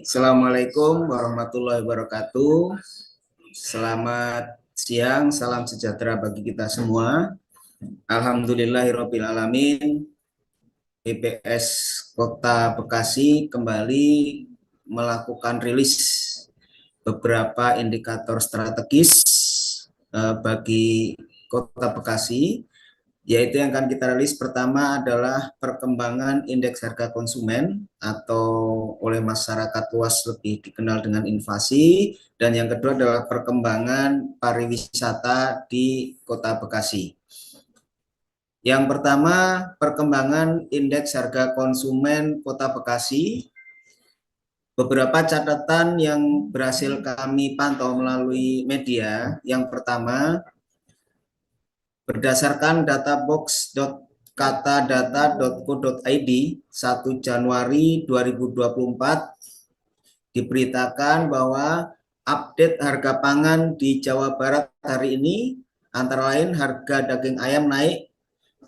Assalamualaikum warahmatullahi wabarakatuh. Selamat siang, salam sejahtera bagi kita semua. Alhamdulillahirabbil alamin. BPS Kota Bekasi kembali melakukan rilis beberapa indikator strategis bagi Kota Bekasi, yaitu yang akan kita rilis pertama adalah perkembangan indeks harga konsumen atau oleh masyarakat luas lebih dikenal dengan inflasi, dan yang kedua adalah perkembangan pariwisata di Kota Bekasi. Yang pertama, perkembangan indeks harga konsumen Kota Bekasi. Beberapa catatan yang berhasil kami pantau melalui media. Yang pertama, berdasarkan data box.katadata.co.id 1 Januari 2024 diberitakan bahwa update harga pangan di Jawa Barat hari ini antara lain harga daging ayam naik,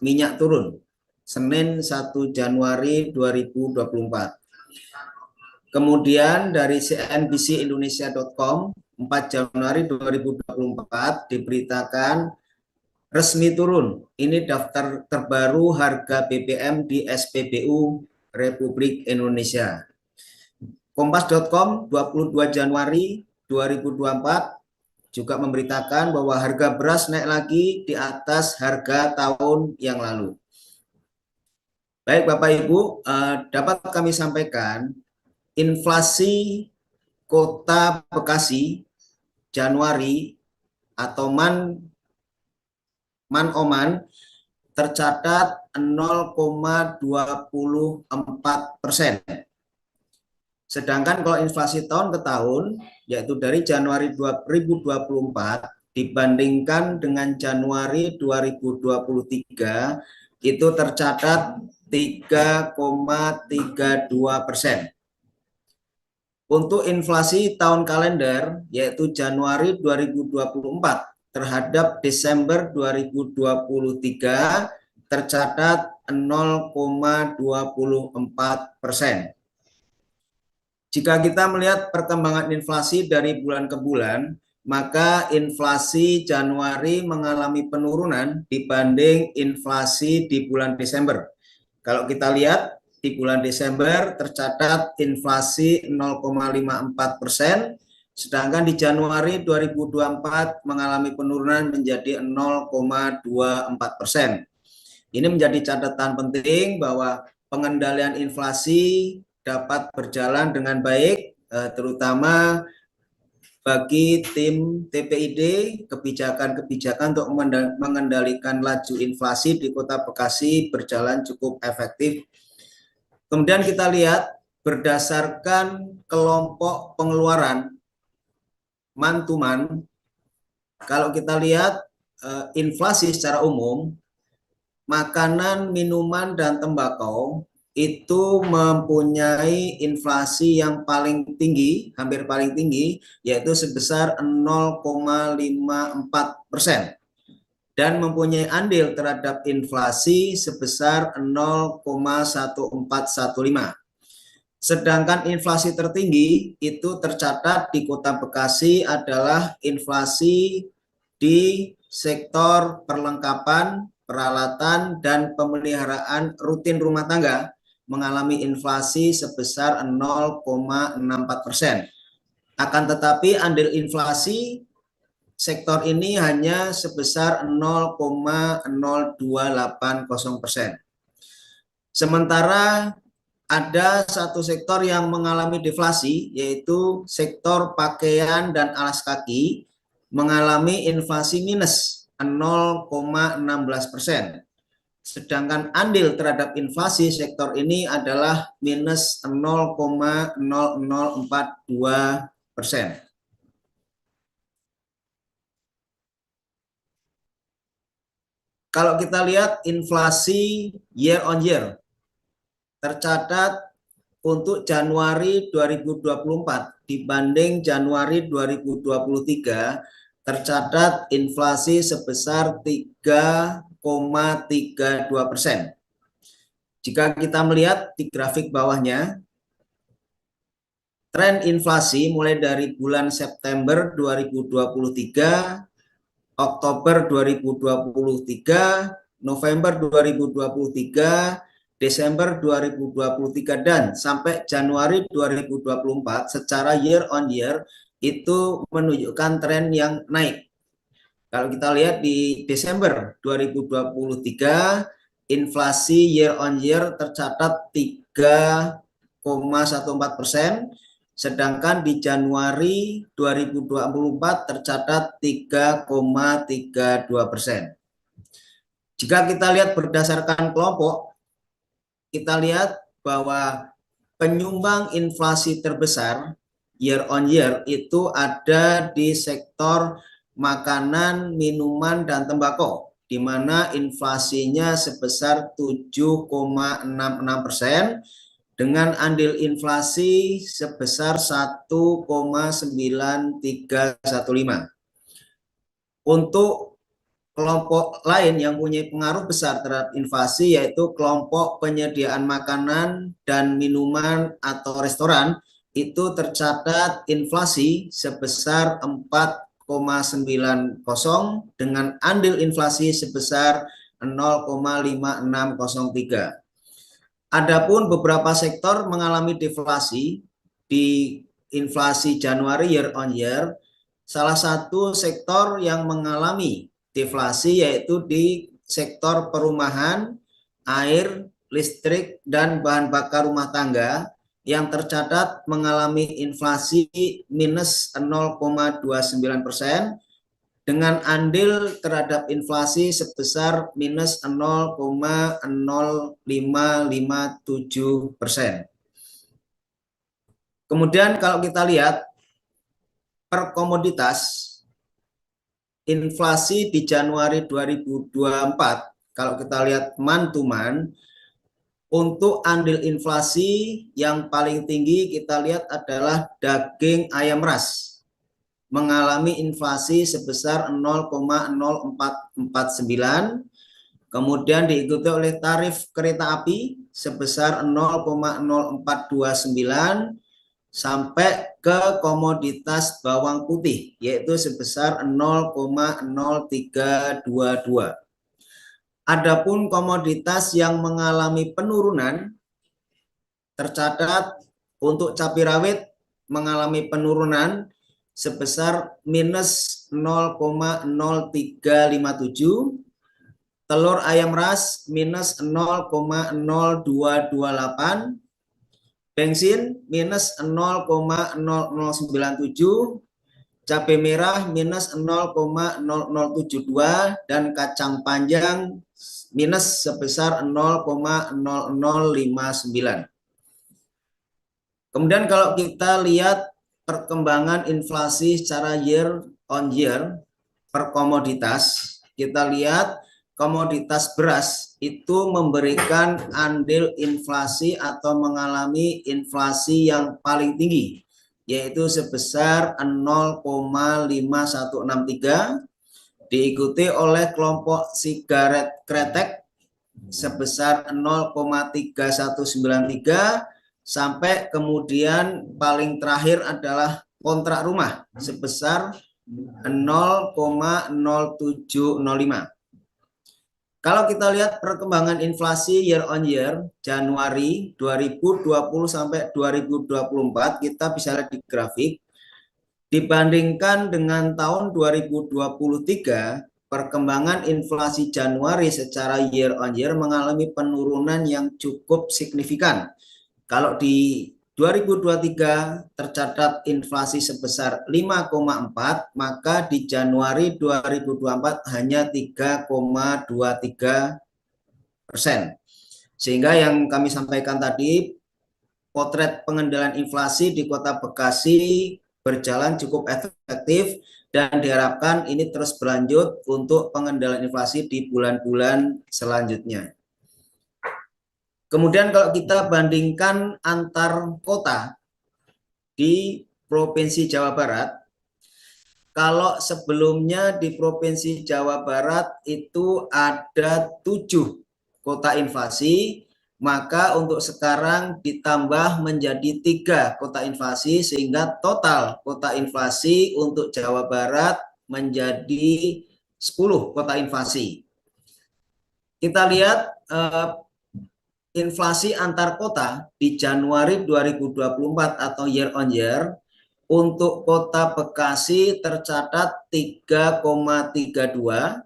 minyak turun. Senin 1 Januari 2024. Kemudian dari cnbcindonesia.com 4 Januari 2024 diberitakan resmi turun. Ini daftar terbaru harga BBM di SPBU Republik Indonesia. Kompas.com 22 Januari 2024 juga memberitakan bahwa harga beras naik lagi di atas harga tahun yang lalu. Baik Bapak Ibu, dapat kami sampaikan inflasi Kota Bekasi Januari atau man-oman tercatat 0,24%. Sedangkan kalau inflasi tahun ke tahun, yaitu dari Januari 2024 dibandingkan dengan Januari 2023, itu tercatat 3,32%. Untuk inflasi tahun kalender, yaitu Januari 2024 terhadap Desember 2023 tercatat 0,24%. Jika kita melihat perkembangan inflasi dari bulan ke bulan, maka inflasi Januari mengalami penurunan dibanding inflasi di bulan Desember. Kalau kita lihat di bulan Desember tercatat inflasi 0,54%, sedangkan di Januari 2024 mengalami penurunan menjadi 0,24%. Ini menjadi catatan penting bahwa pengendalian inflasi dapat berjalan dengan baik, terutama bagi tim TPID, kebijakan-kebijakan untuk mengendalikan laju inflasi di Kota Bekasi berjalan cukup efektif. Kemudian kita lihat berdasarkan kelompok pengeluaran man to man, kalau kita lihat inflasi secara umum, makanan, minuman, dan tembakau itu mempunyai inflasi yang paling tinggi, hampir paling tinggi, yaitu sebesar 0,54% dan mempunyai andil terhadap inflasi sebesar 0,1415. Sedangkan inflasi tertinggi itu tercatat di Kota Bekasi adalah inflasi di sektor perlengkapan, peralatan, dan pemeliharaan rutin rumah tangga mengalami inflasi sebesar 0,64%. Akan tetapi andil inflasi sektor ini hanya sebesar 0,0280%. Sementara ada satu sektor yang mengalami deflasi, yaitu sektor pakaian dan alas kaki mengalami inflasi minus 0,16%. Sedangkan andil terhadap inflasi sektor ini adalah minus 0,0042%. Kalau kita lihat inflasi year on year, tercatat untuk Januari 2024 dibanding Januari 2023 tercatat inflasi sebesar 3,32%. Jika kita melihat di grafik bawahnya, tren inflasi mulai dari bulan September 2023, Oktober 2023, November 2023, Desember 2023, dan sampai Januari 2024 secara year on year itu menunjukkan tren yang naik. Kalau kita lihat di Desember 2023, inflasi year on year tercatat 3,14%, sedangkan di Januari 2024 tercatat 3,32%. Jika kita lihat berdasarkan kelompok, kita lihat bahwa penyumbang inflasi terbesar year on year itu ada di sektor makanan, minuman, dan tembakau, di mana inflasinya sebesar 7,66% dengan andil inflasi sebesar 1,9315. Untuk kelompok lain yang punya pengaruh besar terhadap inflasi yaitu kelompok penyediaan makanan dan minuman atau restoran, itu tercatat inflasi sebesar 4,90 dengan andil inflasi sebesar 0,5603. Adapun beberapa sektor mengalami deflasi di inflasi Januari year on year. Salah satu sektor yang mengalami deflasi yaitu di sektor perumahan, air, listrik, dan bahan bakar rumah tangga yang tercatat mengalami inflasi minus 0,29% dengan andil terhadap inflasi sebesar minus 0,0557%. Kemudian kalau kita lihat per komoditas, inflasi di Januari 2024, kalau kita lihat month to month, untuk andil inflasi yang paling tinggi kita lihat adalah daging ayam ras, mengalami inflasi sebesar 0,0449, kemudian diikuti oleh tarif kereta api sebesar 0,0429, sampai ke komoditas bawang putih yaitu sebesar 0,0322. Adapun komoditas yang mengalami penurunan tercatat untuk cabai rawit mengalami penurunan sebesar minus 0,0357, telur ayam ras minus 0,0228, bensin minus 0,0097, cabai merah minus 0,0072, dan kacang panjang minus sebesar 0,0059. Kemudian kalau kita lihat perkembangan inflasi secara year on year per komoditas, kita lihat komoditas beras itu memberikan andil inflasi atau mengalami inflasi yang paling tinggi, yaitu sebesar 0,5163, diikuti oleh kelompok sigaret kretek sebesar 0,3193, sampai kemudian paling terakhir adalah kontrak rumah sebesar 0,0705. Kalau kita lihat perkembangan inflasi year on year Januari 2020 sampai 2024, kita bisa lihat di grafik. Dibandingkan dengan tahun 2023, perkembangan inflasi Januari secara year on year mengalami penurunan yang cukup signifikan. Kalau di 2023 tercatat inflasi sebesar 5,4, maka di Januari 2024 hanya 3,23%. Sehingga yang kami sampaikan tadi, potret pengendalian inflasi di Kota Bekasi berjalan cukup efektif dan diharapkan ini terus berlanjut untuk pengendalian inflasi di bulan-bulan selanjutnya. Kemudian kalau kita bandingkan antar kota di Provinsi Jawa Barat, kalau sebelumnya di Provinsi Jawa Barat itu ada 7 kota inflasi, maka untuk sekarang ditambah menjadi 3 kota inflasi sehingga total kota inflasi untuk Jawa Barat menjadi 10 kota inflasi. Kita lihat inflasi antar kota di Januari 2024 atau year on year untuk kota Bekasi tercatat 3,32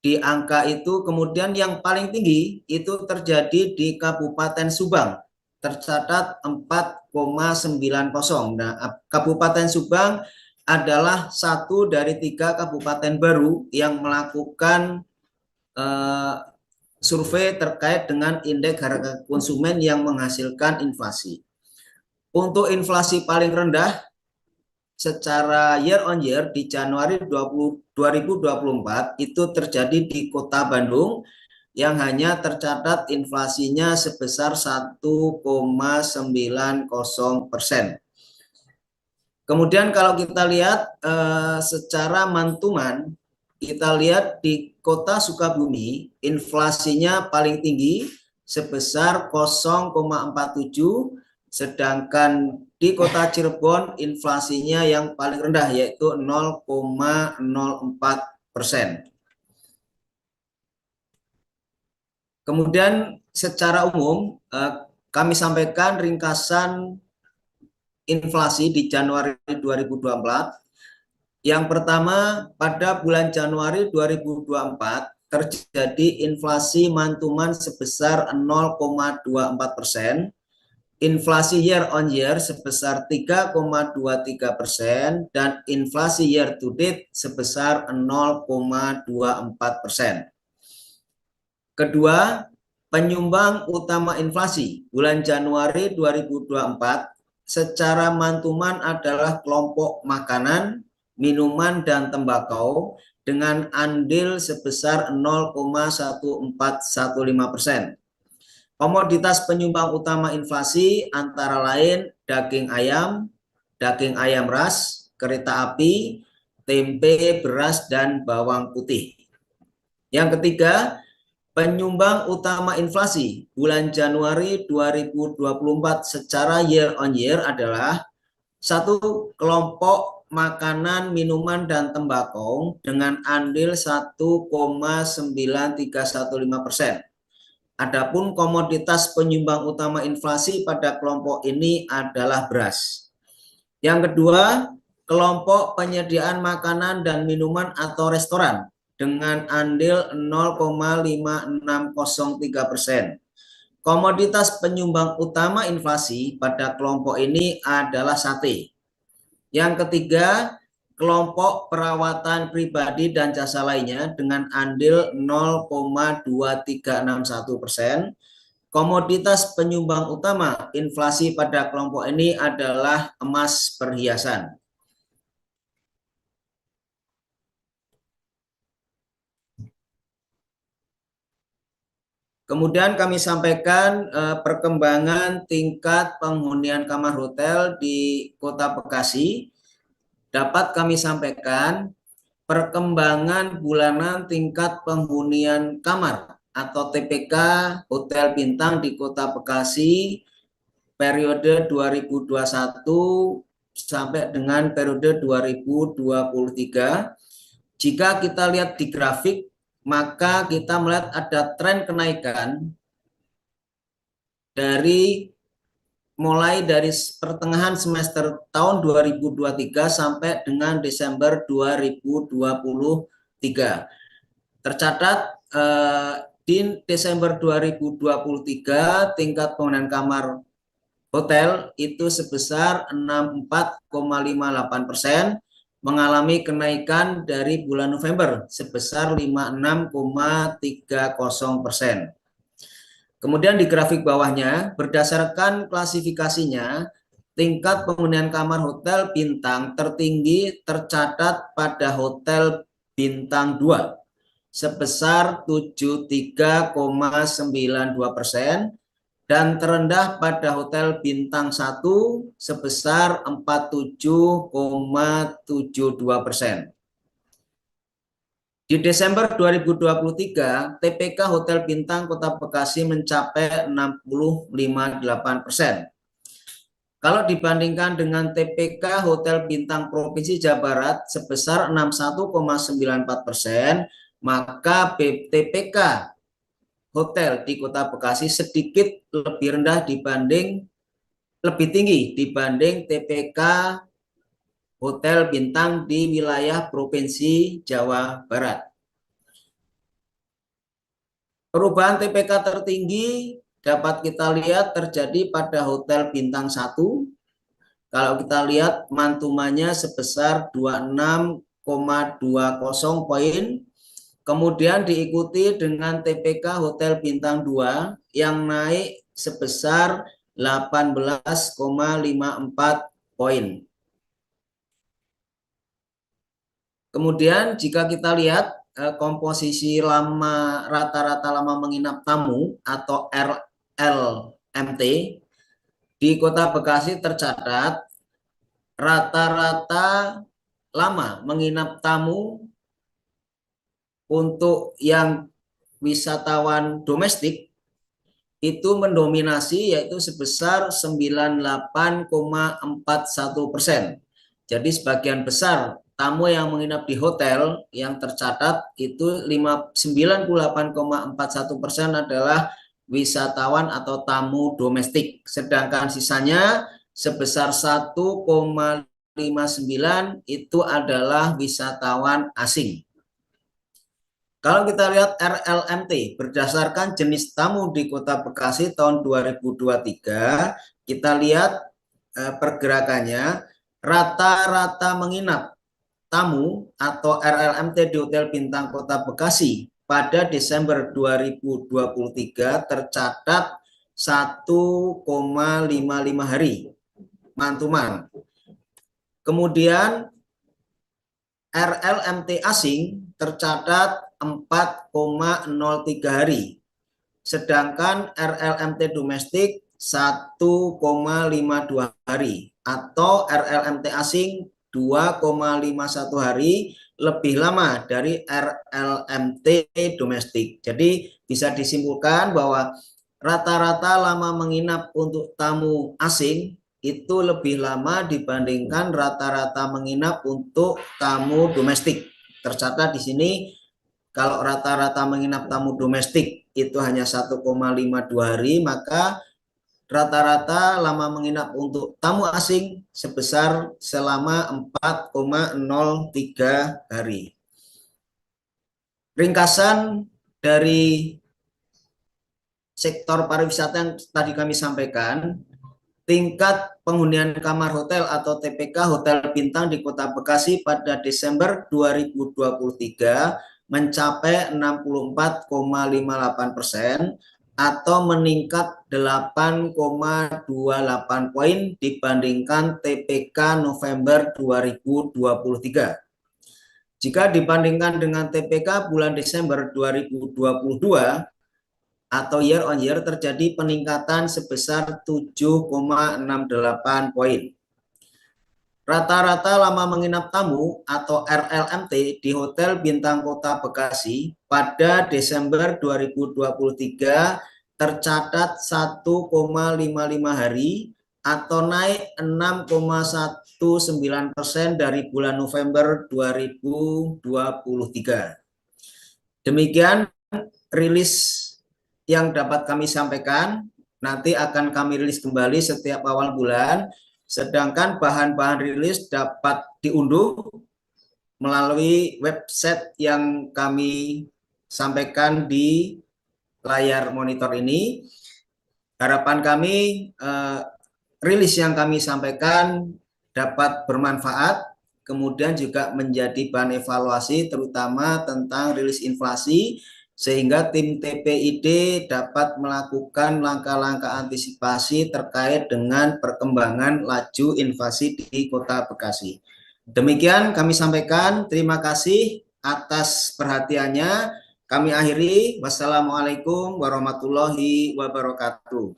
di angka itu. Kemudian yang paling tinggi itu terjadi di Kabupaten Subang, tercatat 4,90. Nah, Kabupaten Subang adalah satu dari 3 kabupaten baru yang melakukan survei terkait dengan indeks harga konsumen yang menghasilkan inflasi. Untuk inflasi paling rendah secara year on year di Januari 2024 itu terjadi di Kota Bandung yang hanya tercatat inflasinya sebesar 1,90%. Kemudian kalau kita lihat secara mantuman, kita lihat di Kota Sukabumi inflasinya paling tinggi sebesar 0,47, sedangkan di Kota Cirebon inflasinya yang paling rendah yaitu 0,04%. Kemudian secara umum kami sampaikan ringkasan inflasi di Januari 2024. Yang pertama, pada bulan Januari 2024 terjadi inflasi mantuman sebesar 0,24%, inflasi year on year sebesar 3,23%, dan inflasi year to date sebesar 0,24%. Kedua, penyumbang utama inflasi bulan Januari 2024 secara mantuman adalah kelompok makanan, minuman, dan tembakau dengan andil sebesar 0,1415%. Komoditas penyumbang utama inflasi antara lain daging ayam ras, kereta api, tempe, beras, dan bawang putih. Yang ketiga, penyumbang utama inflasi bulan Januari 2024 secara year on year adalah satu, kelompok makanan, minuman, dan tembakau dengan andil 1,9315%. Adapun komoditas penyumbang utama inflasi pada kelompok ini adalah beras. Yang kedua, kelompok penyediaan makanan dan minuman atau restoran dengan andil 0,5603%. Komoditas penyumbang utama inflasi pada kelompok ini adalah sate. Yang ketiga, kelompok perawatan pribadi dan jasa lainnya dengan andil 0,2361%. Komoditas penyumbang utama inflasi pada kelompok ini adalah emas perhiasan. Kemudian kami sampaikan perkembangan tingkat penghunian kamar hotel di Kota Bekasi. Dapat kami sampaikan perkembangan bulanan tingkat penghunian kamar atau TPK Hotel Bintang di Kota Bekasi periode 2021 sampai dengan periode 2023. Jika kita lihat di grafik, maka kita melihat ada tren kenaikan mulai dari pertengahan semester tahun 2023 sampai dengan Desember 2023. Tercatat di Desember 2023 tingkat penghunian kamar hotel itu sebesar 64,58%, mengalami kenaikan dari bulan November sebesar 56,30%. Kemudian di grafik bawahnya, berdasarkan klasifikasinya, tingkat penghunian kamar hotel bintang tertinggi tercatat pada hotel bintang 2 sebesar 73,92% dan terendah pada hotel bintang 1 sebesar 47,72%. Di Desember 2023, TPK Hotel Bintang Kota Bekasi mencapai 60,58%. Kalau dibandingkan dengan TPK Hotel Bintang Provinsi Jawa Barat sebesar 61,94%, maka TPK Hotel di Kota Bekasi sedikit lebih rendah lebih tinggi dibanding TPK Hotel Bintang di wilayah Provinsi Jawa Barat. Perubahan TPK tertinggi dapat kita lihat terjadi pada Hotel Bintang 1. Kalau kita lihat mantumannya sebesar 26,20 poin. Kemudian diikuti dengan TPK Hotel Bintang 2 yang naik sebesar 18,54 poin. Kemudian jika kita lihat komposisi rata-rata lama menginap tamu atau RLMT di Kota Bekasi tercatat rata-rata lama menginap tamu untuk yang wisatawan domestik itu mendominasi, yaitu sebesar 98,41%. Jadi sebagian besar tamu yang menginap di hotel yang tercatat itu 98,41% adalah wisatawan atau tamu domestik, sedangkan sisanya sebesar 1,59 itu adalah wisatawan asing. Kalau kita lihat RLMT berdasarkan jenis tamu di Kota Bekasi tahun 2023, kita lihat pergerakannya. Rata-rata menginap tamu atau RLMT di Hotel Bintang Kota Bekasi pada Desember 2023 tercatat 1,55 hari mantuman. Kemudian RLMT asing tercatat 4,03 hari. Sedangkan RLMT domestik 1,52 hari atau RLMT asing 2,51 hari lebih lama dari RLMT domestik. Jadi bisa disimpulkan bahwa rata-rata lama menginap untuk tamu asing itu lebih lama dibandingkan rata-rata menginap untuk tamu domestik. Tercatat di sini kalau rata-rata menginap tamu domestik itu hanya 1,52 hari, maka rata-rata lama menginap untuk tamu asing sebesar selama 4,03 hari. Ringkasan dari sektor pariwisata yang tadi kami sampaikan, tingkat penghunian kamar hotel atau TPK Hotel Bintang di Kota Bekasi pada Desember 2023 mencapai 64,58% atau meningkat 8,28 poin dibandingkan TPK November 2023. Jika dibandingkan dengan TPK bulan Desember 2022 atau year on year terjadi peningkatan sebesar 7,68 poin. Rata-rata lama menginap tamu atau RLMT di Hotel Bintang Kota Bekasi pada Desember 2023 tercatat 1,55 hari atau naik 6,19% dari bulan November 2023. Demikian rilis yang dapat kami sampaikan. Nanti akan kami rilis kembali setiap awal bulan. Sedangkan bahan-bahan rilis dapat diunduh melalui website yang kami sampaikan di layar monitor ini. Harapan kami rilis yang kami sampaikan dapat bermanfaat, kemudian juga menjadi bahan evaluasi terutama tentang rilis inflasi, sehingga tim TPID dapat melakukan langkah-langkah antisipasi terkait dengan perkembangan laju inflasi di Kota Bekasi. Demikian kami sampaikan, terima kasih atas perhatiannya. Kami akhiri, wassalamualaikum warahmatullahi wabarakatuh.